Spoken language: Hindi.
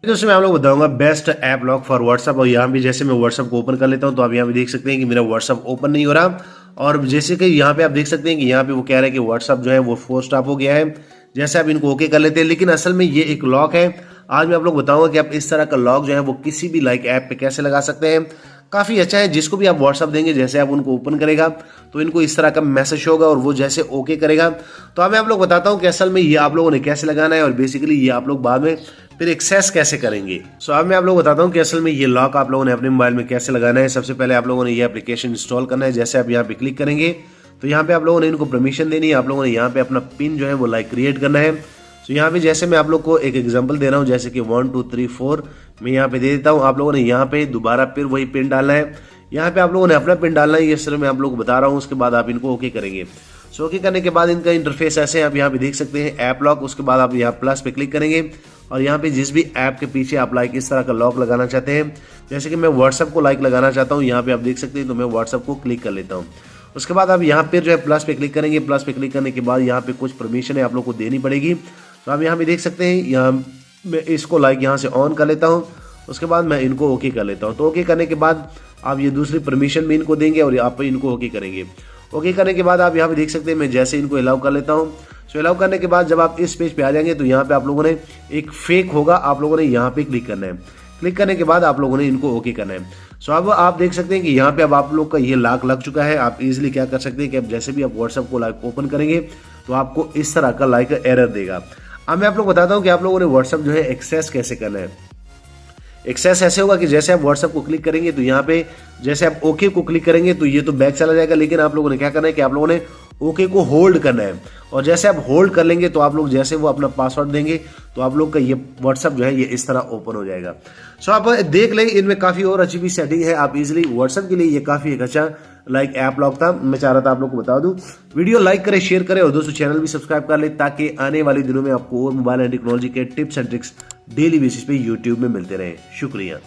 दोस्तों मैं आप लोग बताऊंगा best app lock for WhatsApp. और यहाँ भी जैसे मैं व्हाट्सअप को ओपन कर लेता हूँ तो आप यहाँ पे देख सकते हैं कि मेरा व्हाट्सअप ओपन नहीं हो रहा। और जैसे कि यहाँ पे आप देख सकते हैं कि यहाँ पे वो कह रहा है कि व्हाट्सअप जो है वो फोर्स स्टॉप हो गया है। जैसे आप इनको ओके कर लेते हैं, लेकिन असल में ये एक लॉक है। आज मैं आप लोग बताऊंगा कि आप इस तरह का लॉक जो है वो किसी भी ऐप पे कैसे लगा सकते हैं। काफ़ी अच्छा है। जिसको भी आप व्हाट्सअप देंगे, जैसे आप उनको ओपन करेगा तो इनको इस तरह का मैसेज होगा और वो जैसे ओके करेगा तो अब मैं आप लोग बताता हूँ कि असल में ये आप लोगों ने कैसे लगाना है और बेसिकली ये आप लोग बाद में फिर एक्सेस कैसे करेंगे। अब मैं आप लोग बताता हूँ कि असल में ये लॉक आप लोगों ने अपने मोबाइल में कैसे लगाना है। सबसे पहले आप लोगों ने ये एप्लीकेशन इंस्टॉल करना है। जैसे आप यहाँ पे क्लिक करेंगे तो यहाँ पे आप लोगों ने इनको परमिशन देनी है। आप लोगों ने यहाँ पे अपना पिन जो है वो क्रिएट करना है। तो यहाँ पे जैसे मैं आप लोग को एक एग्जांपल दे रहा हूँ, जैसे कि 1 2 3 4 मैं यहाँ पे दे देता हूँ। आप लोगों ने यहाँ पे दोबारा फिर वही पिन डालना है। यहाँ पे आप लोगों ने अपना पिन डालना है। ये सिर्फ मैं आप लोग को बता रहा हूँ। उसके बाद आप इनको ओके करेंगे। ओके करने के बाद इनका इंटरफेस ऐसे आप यहाँ पे देख सकते हैं, ऐप लॉक। उसके बाद आप यहाँ प्लस पे क्लिक करेंगे और यहाँ पे जिस भी ऐप के पीछे आप इस तरह का लॉक लगाना चाहते हैं, जैसे कि मैं व्हाट्सअप को लगाना चाहता हूँ, यहाँ पे आप देख सकते हैं। तो मैं व्हाट्सअप को क्लिक कर लेता हूँ। उसके बाद आप यहाँ पे जो है प्लस पे क्लिक करेंगे। प्लस पे क्लिक करने के बाद यहाँ पे कुछ परमिशन है आप लोग को देनी पड़ेगी। तो आप यहाँ पे देख सकते हैं, यहाँ मैं इसको यहाँ से ऑन कर लेता हूँ। उसके बाद मैं इनको ओके कर लेता हूँ। तो ओके करने के बाद आप ये दूसरी परमिशन भी इनको देंगे और आप इनको ओके करेंगे। ओके करने के बाद आप यहाँ पे देख सकते हैं, मैं जैसे इनको अलाउ कर लेता हूँ। सो अलाउ करने के बाद जब आप इस पेज पे आ जाएंगे तो यहाँ पे आप लोगों ने एक फेक होगा, आप लोगों ने यहाँ पे क्लिक करना है। क्लिक करने के बाद आप लोगों ने इनको ओके करना है। सो अब आप देख सकते हैं कि यहाँ पे अब आप लोग का ये लॉक लग चुका है। आप इजीली क्या कर सकते हैं कि अब जैसे भी आप व्हाट्सएप को ओपन करेंगे तो आपको इस तरह का एरर देगा। अब मैं आप लोग बताता हूँ कि आप लोगों ने व्हाट्सएप जो है एक्सेस कैसे करना है। एक्सेस ऐसे होगा कि जैसे आप व्हाट्सएप को क्लिक करेंगे तो यहाँ पे जैसे आप ओके को क्लिक करेंगे तो ये तो बैक चला जाएगा, लेकिन आप लोगों ने क्या करना है कि आप लोगों ने ओके को होल्ड करना है। और जैसे आप होल्ड कर लेंगे तो आप लोग जैसे वो अपना पासवर्ड देंगे तो आप लोग का ये व्हाट्सएप जो है ये इस तरह ओपन हो जाएगा। सो आप देख लें, इनमें काफ़ी और अच्छी भी सेटिंग है। आप इजीली व्हाट्सएप के लिए ये काफ़ी एक अच्छा ऐप लॉक था। मैं चाह रहा था आप लोग को बता दूं। वीडियो लाइक करें, शेयर करें और दोस्तों चैनल भी सब्सक्राइब कर ले, ताकि आने वाले दिनों में आपको और मोबाइल एंड टेक्नोलॉजी के tips and tricks daily basis पे यूट्यूब में मिलते रहे। शुक्रिया।